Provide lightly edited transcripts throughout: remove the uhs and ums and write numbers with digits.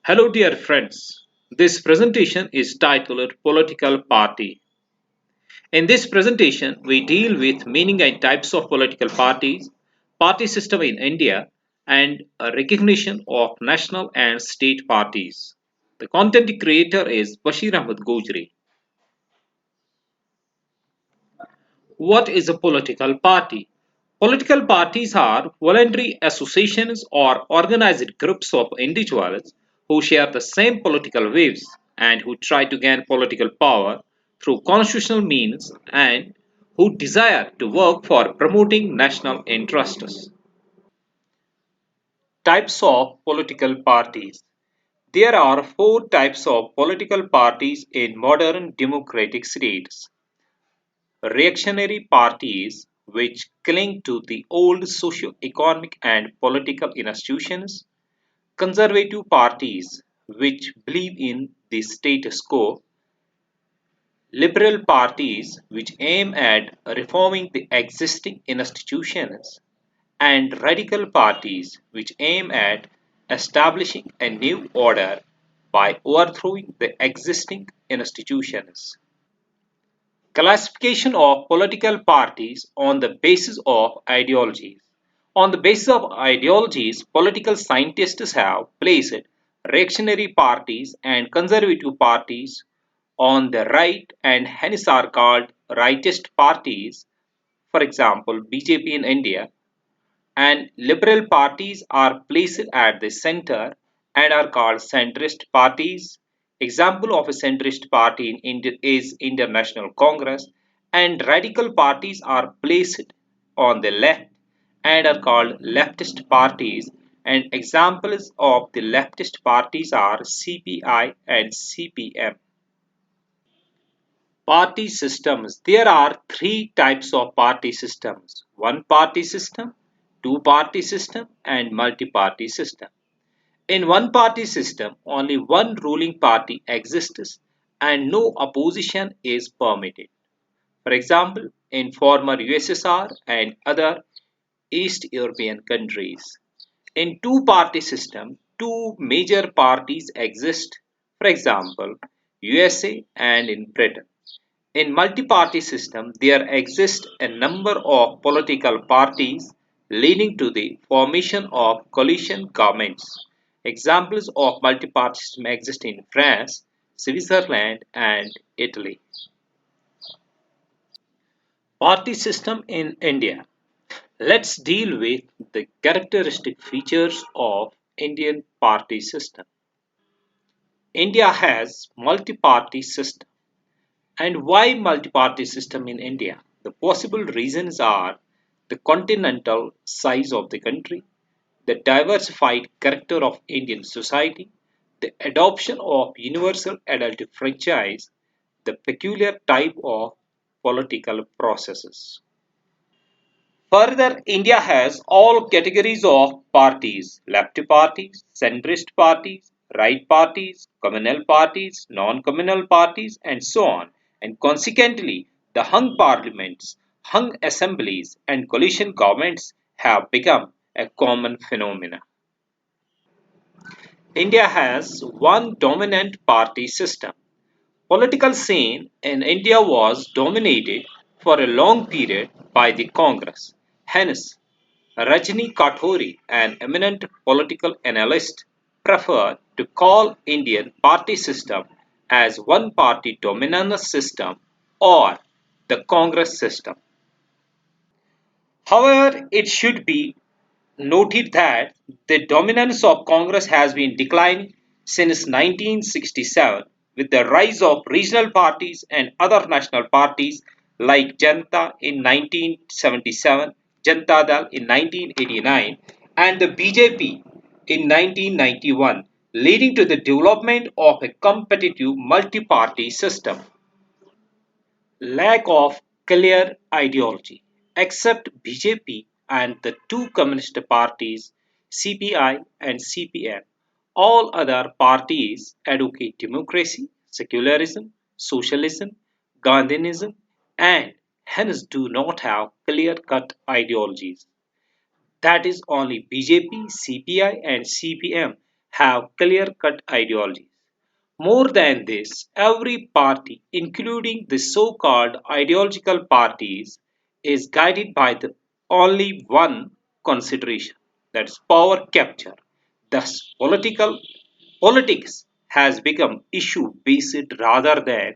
Hello, dear friends. This presentation is titled Political Party. In this presentation, we deal with meaning and types of political parties, party system in India, and a recognition of national and state parties. The content creator is Bashir Ahmed Gojri. What is a political party? Political parties are voluntary associations or organized groups of individuals who share the same political views and who try to gain political power through constitutional means and who desire to work for promoting national interests. Types of political parties. There are four types of political parties in modern democratic states. Reactionary parties which cling to the old socio-economic and political institutions, conservative parties which believe in the status quo, liberal parties which aim at reforming the existing institutions, and radical parties which aim at establishing a new order by overthrowing the existing institutions. Classification of political parties on the basis of ideologies. On the basis of ideologies, political scientists have placed reactionary parties and conservative parties on the right and hence are called rightist parties, for example, BJP in India, and liberal parties are placed at the center and are called centrist parties. Example of a centrist party in India is Indian National Congress, and radical parties are placed on the left and are called leftist parties. And examples of the leftist parties are CPI and CPM. Party systems. There are three types of party systems: one party system, two party system, and multi party system. In one party system, only one ruling party exists and no opposition is permitted. For example, in former USSR and other East European countries. In two party system, two major parties exist, for example, USA and in Britain. In multi-party system, there exist a number of political parties leading to the formation of coalition governments. Examples of multi-party system exist in France, Switzerland, and Italy. Party system in India. Let's deal with the characteristic features of Indian party system. India has multi-party system. And why multi-party system in India? The possible reasons are the continental size of the country, the diversified character of Indian society, the adoption of universal adult franchise, the peculiar type of political processes. Further, India has all categories of parties: left parties, centrist parties, right parties, communal parties, non communal parties, and so on. And consequently, the hung parliaments, hung assemblies, and coalition governments have become a common phenomenon. India has one dominant party system. Political scene in India was dominated for a long period by the Congress. Hence, Rajni Kathori, an eminent political analyst, preferred to call Indian party system as one party dominant system or the Congress system. However, it should be noted that the dominance of Congress has been declining since 1967 with the rise of regional parties and other national parties like Janta in 1977, Janata Dal in 1989, and the BJP in 1991, leading to the development of a competitive multi party system. Lack of clear ideology. Except BJP and the two communist parties, CPI and CPM, all other parties advocate democracy, secularism, socialism, Gandhianism, and hence do not have clear cut ideologies. That is, only BJP, CPI, and CPM have clear cut ideologies. More than this, every party, including the so called ideological parties, is guided by the only one consideration, that's power capture. Thus, politics has become issue based rather than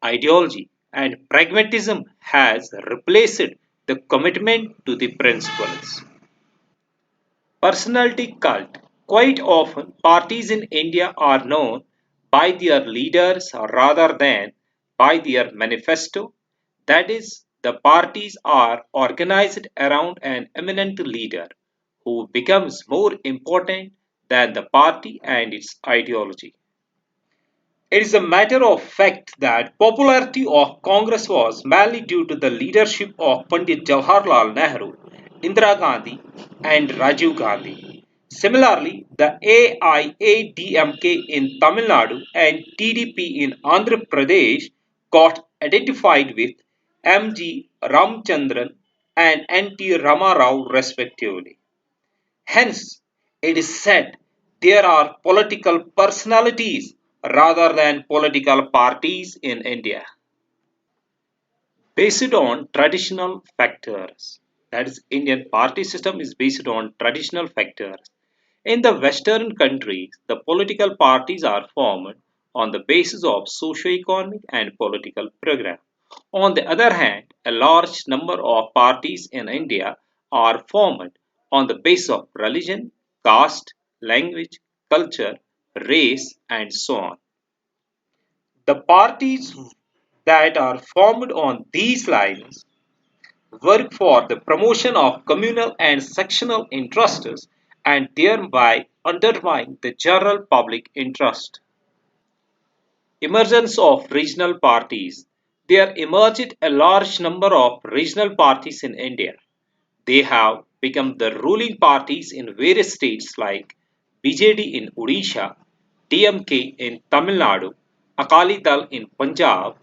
ideology, and pragmatism has replaced the commitment to the principles. Personality cult. Quite often, parties in India are known by their leaders rather than by their manifesto. That is, the parties are organized around an eminent leader who becomes more important than the party and its ideology. It is a matter of fact that popularity of Congress was mainly due to the leadership of Pandit Jawaharlal Nehru, Indira Gandhi and Rajiv Gandhi. Similarly, the AIADMK in Tamil Nadu and TDP in Andhra Pradesh got identified with MG Ramchandran and NT Ramarao respectively. Hence, it is said there are political personalities rather than political parties in India. Based on traditional factors. That is, Indian party system is based on traditional factors. In the Western countries, the political parties are formed on the basis of socio-economic and political program. On the other hand, a large number of parties in India are formed on the basis of religion, caste, language, culture, race, and so on. The parties that are formed on these lines work for the promotion of communal and sectional interests and thereby undermine the general public interest. Emergence of regional parties. There emerged a large number of regional parties in India. They have become the ruling parties in various states like BJD in Odisha, DMK in Tamil Nadu, Akali Dal in Punjab,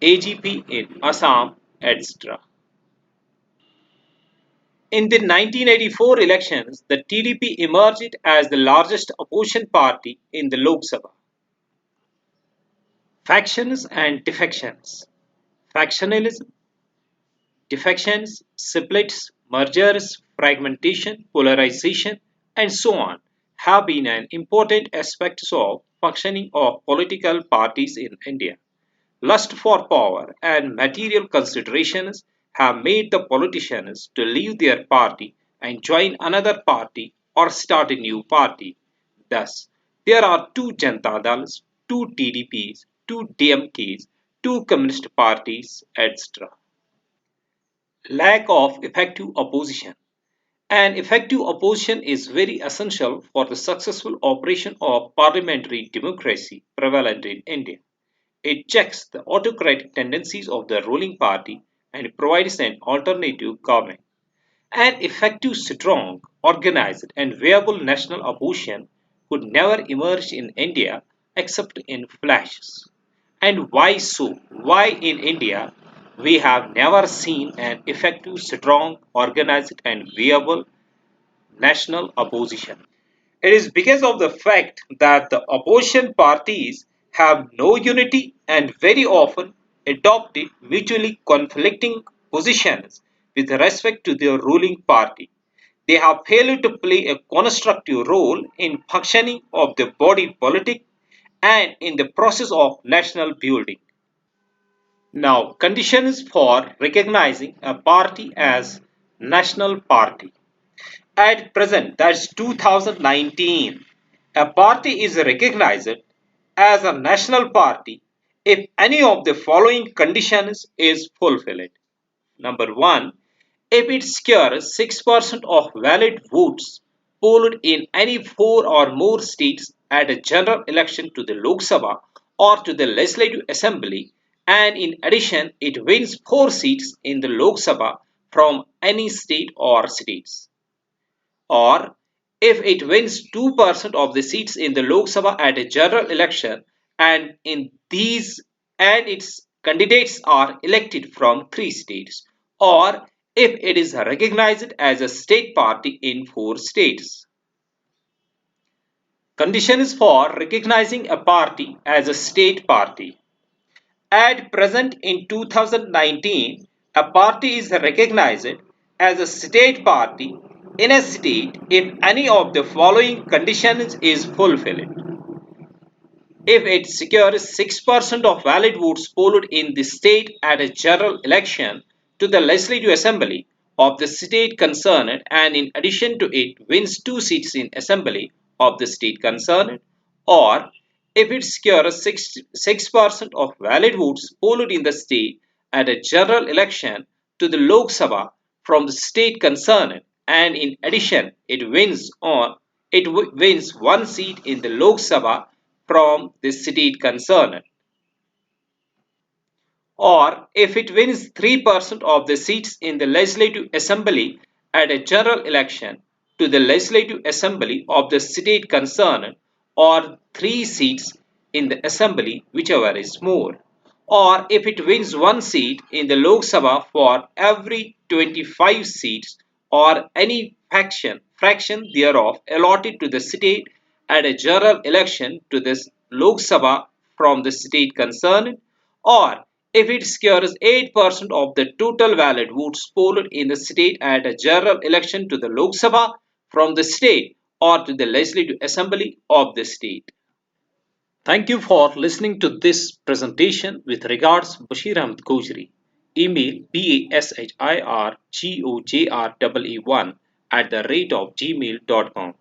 AGP in Assam, etc. In the 1984 elections, the TDP emerged as the largest opposition party in the Lok Sabha. Factions and defections. Factionalism, defections, splits, mergers, fragmentation, polarization, and so on have been an important aspects of functioning of political parties in India. Lust for power and material considerations have made the politicians to leave their party and join another party or start a new party. Thus, there are two Janata Dals, two TDPs, two DMKs, two Communist parties, etc. Lack of effective opposition. An effective opposition is very essential for the successful operation of parliamentary democracy prevalent in India. It checks the autocratic tendencies of the ruling party and provides an alternative government. An effective, strong, organized, and viable national opposition could never emerge in India except in flashes. And why so? Why in India we have never seen an effective, strong, organized, and viable national opposition? It is because of the fact that the opposition parties have no unity and very often adopt mutually conflicting positions with respect to their ruling party. They have failed to play a constructive role in functioning of the body politic and in the process of national building. Now, conditions for recognizing a party as national party. At present, that's 2019, a party is recognized as a national party if any of the following conditions is fulfilled. Number 1, if it secures 6% of valid votes polled in any 4 or more states at a general election to the Lok Sabha or to the Legislative Assembly, and in addition it wins 4 seats in the Lok Sabha from any state or states, or if it wins 2% of the seats in the Lok Sabha at a general election and in these and its candidates are elected from 3 states, or if it is recognized as a state party in 4 states. Conditions for recognizing a party as a state party. At present in 2019, a party is recognized as a state party in a state if any of the following conditions is fulfilled. If it secures 6% of valid votes polled in the state at a general election to the Legislative Assembly of the state concerned and in addition to it wins 2 seats in Assembly of the state concerned, or if it secures 6% of valid votes polled in the state at a general election to the Lok Sabha from the state concerned and in addition it wins 1 seat in the Lok Sabha from the state concerned, or if it wins 3% of the seats in the Legislative Assembly at a general election to the Legislative Assembly of the state concerned, or 3 seats in the Assembly, whichever is more, or if it wins 1 seat in the Lok Sabha for every 25 seats or any fraction thereof allotted to the state at a general election to the Lok Sabha from the state concerned, or if it secures 8% of the total valid votes polled in the state at a general election to the Lok Sabha from the state or to the Legislative Assembly of the state. Thank you for listening to this presentation. With regards, Bashir Ahmed Gojri. Email bashirgojre1 at the rate of gmail.com.